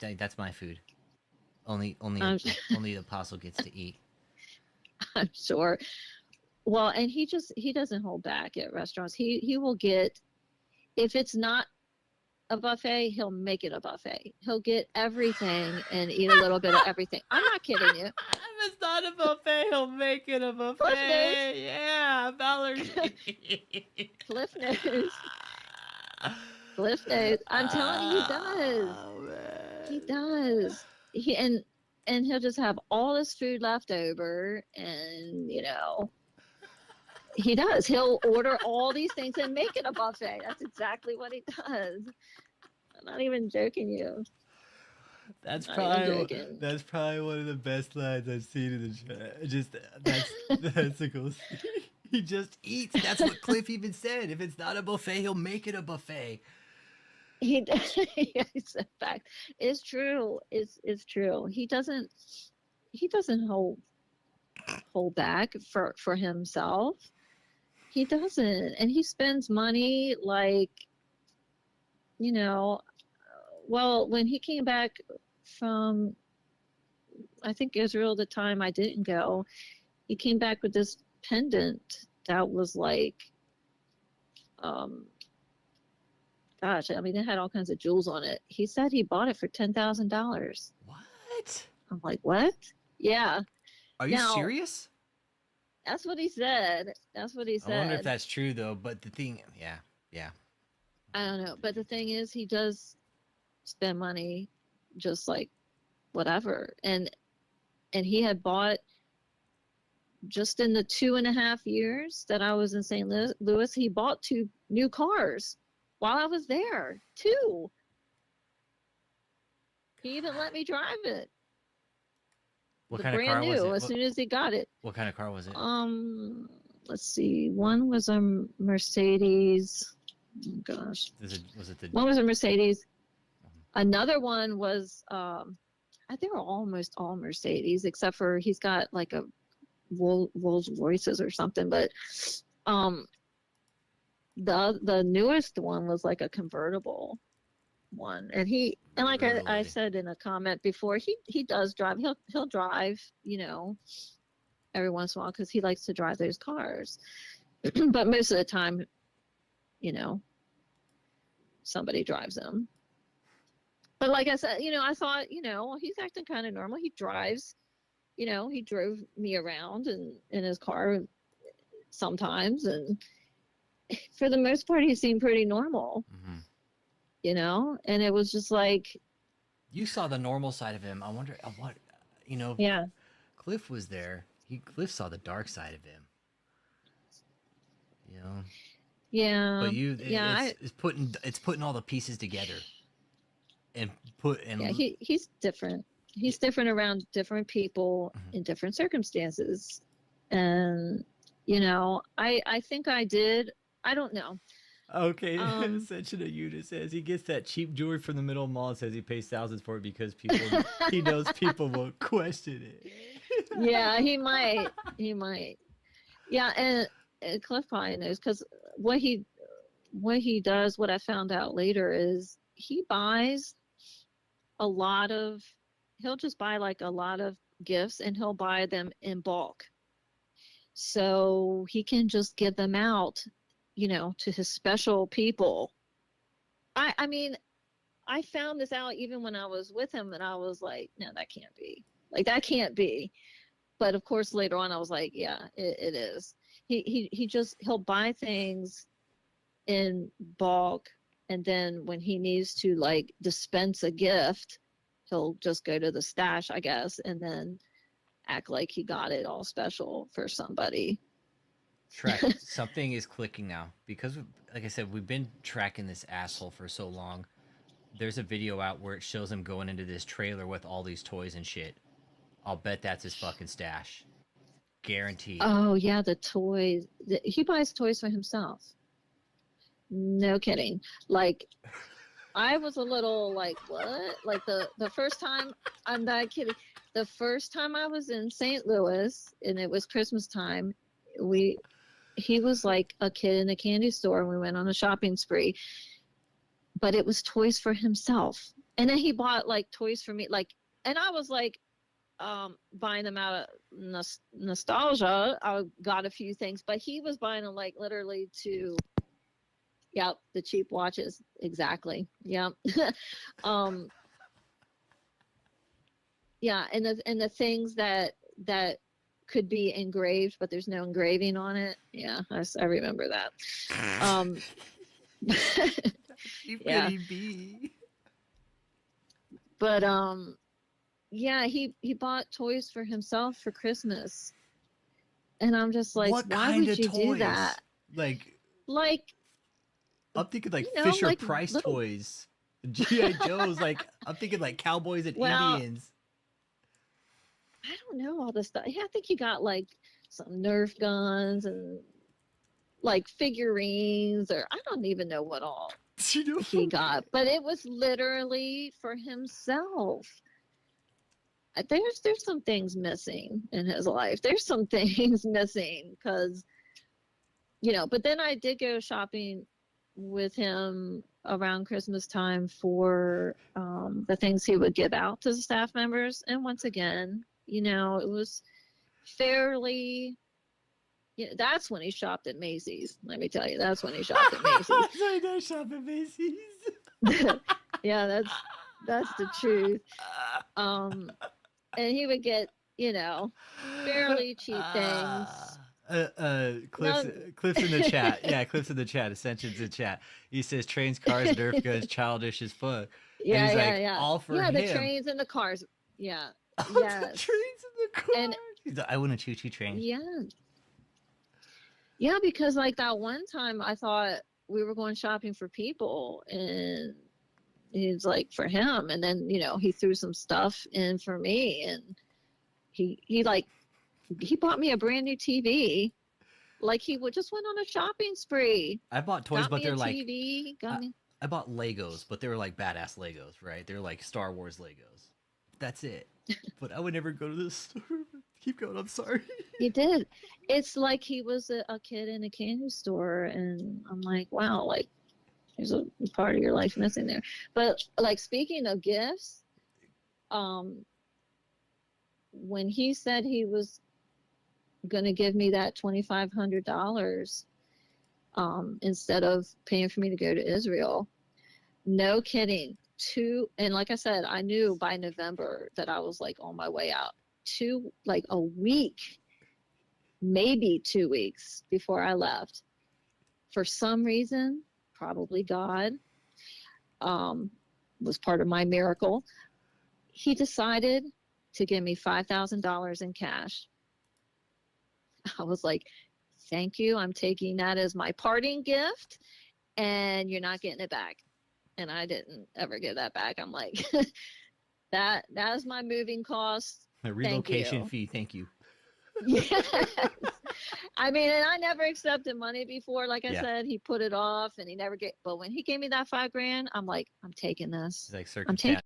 that's my food. Only I'm, only the apostle gets to eat. I'm sure. Well, and he doesn't hold back at restaurants. He will get, if it's not a buffet, he'll make it a buffet. He'll get everything and eat a little bit of everything. I'm not kidding you. If it's not a buffet, he'll make it a Cliff knows. buffet. Yeah, Valerie. Cliff knows. Cliff knows. I'm telling you, he does. Oh He man. does. And he'll just have all this food left over, and he does. He'll order all these things and make it a buffet. That's exactly what he does. I'm not even joking you. That's Not even probably joking. that's probably one of the best lines I've seen in the show. Just that's a cool scene. He just eats. That's what Cliff even said. If it's not a buffet, he'll make it a buffet. He it's a fact. It's true. It's true. He doesn't hold back for himself. He doesn't, and he spends money like you know. Well, when he came back from, I think Israel, the time I didn't go, he came back with this pendant that was like, um, gosh, I mean, it had all kinds of jewels on it. He said he bought it for $10,000. What? I'm like, what? Yeah. Are you Now, serious? that's what he said. That's what he I wonder if said. that's true though. But the thing, yeah, yeah. I don't know. But the thing is, he does spend money just like whatever. And he had bought, just in the 2.5 years that I was in St. Louis, he bought 2 new cars while I was there. 2. He even let me drive it. What The kind of brand car was new it? as soon as he got it. What kind of car was it? Let's see. One was a Mercedes. Oh gosh. Was it the? One was a Mercedes. Another one was they were almost all Mercedes, except for he's got like a Rolls Royces or something. But the newest one was like a convertible one, and like I Really? said in a comment before, he does drive. He'll drive, every once in a while because he likes to drive those cars. But most of the time, you know, somebody drives him. But like I said, I thought, he's acting kind of normal. He drives, he drove me around in his car sometimes, and for the most part, he seemed pretty normal, Mm-hmm. and it was just like, You saw the normal side of him. I wonder what, yeah, Cliff was there. Cliff saw the dark side of him. You know, yeah, but yeah, it's putting all the pieces together and yeah, he's different. He's different around different people Mhm. in different circumstances. And, I think I did. I don't know. Okay, Um, Ascension of Yuta says he gets that cheap jewelry from the middle mall and says he pays thousands for it because he knows people will question it. yeah, he might. He might. Yeah, and Cliff probably knows because what he does, what I found out later is he buys a lot of, he'll just buy like a lot of gifts and he'll buy them in bulk. So he can just give them out, to his special people. I mean, I found this out even when I was with him, and I was like, no, that can't be. Like, that can't be. But of course, later on, I was like, yeah, it is. He'll buy things in bulk, and then when he needs to like dispense a gift, he'll just go to the stash, I guess, and then act like he got it all special for somebody. Track something is clicking now because, like I said, we've been tracking this asshole for so long. There's a video out where it shows him going into this trailer with all these toys and shit. I'll bet that's his fucking stash. Guaranteed. Oh yeah, the toys. He buys toys for himself. No kidding. Like, I was a little like, what? Like the first time, I'm not kidding. The first time I was in St. Louis and it was Christmas time, he was like a kid in a candy store and we went on a shopping spree. But it was toys for himself. And then he bought like toys for me, like, and I was like, buying them out of nostalgia. I got a few things, but he was buying them like literally to, yep, the cheap watches. Exactly. Yep. um, yeah. And the things that could be engraved, but there's no engraving on it. Yeah. I remember that. Um, How cheap could yeah. he be? But, yeah, he bought toys for himself for Christmas. And I'm just like, What why kind would of you do that? toys? Like, Like, I'm thinking like Fisher like Price little, toys, GI Joes. Like, I'm thinking like cowboys and well, Indians. I don't know all this stuff. Yeah, I think he got like some Nerf guns and like figurines, or I don't even know what all You he know? got, but it was literally for himself. There's some things missing in his life. There's some things missing because, but then I did go shopping with him around Christmas time for the things he would give out to the staff members. And once again, it was fairly, that's when he shopped at Macy's. Let me tell you, that's when he shopped at Macy's. Sorry, don't shop at Macy's. Yeah, that's the truth. Um, and he would get, fairly cheap things. Cliff's No, Cliff's in the chat. Yeah, Cliff's in the chat. Ascension's in chat. He says trains, cars, Nerf guns, childish as fuck, and yeah, he's yeah, like yeah. all for Yeah, the him. trains and the cars. Yeah. Oh, the trains Yes. and the cars. And He's like, I want a choo-choo train. yeah. Yeah, because like that one time I thought we were going shopping for people and he's like for him, and then, he threw some stuff in for me, and he bought me a brand new TV. Like he would just went on a shopping spree. I bought toys, Got but me a they're like TV, got I, me. I bought Legos, but they were like badass Legos, right? They're like Star Wars Legos. That's it. But I would never go to the store. Keep going. I'm sorry. He did. It's like he was a kid in a candy store, and I'm like, wow, like there's a part of your life missing there. But like speaking of gifts, um, when he said he was gonna give me that $2,500 instead of paying for me to go to Israel, no kidding. And like I said, I knew by November that I was like on my way out. Like a week, maybe 2 weeks before I left, for some reason, probably God, was part of my miracle. He decided to give me $5,000 in cash. I was like, thank you. I'm taking that as my parting gift, and you're not getting it back. And I didn't ever get that back. I'm like, that's my moving cost. A Thank relocation you. fee. Thank you. Yes. I mean, and I never accepted money before. Like I Yeah. said, he put it off and he never but when he gave me that $5,000, I'm like, I'm taking this. It's like I'm taking circumstance.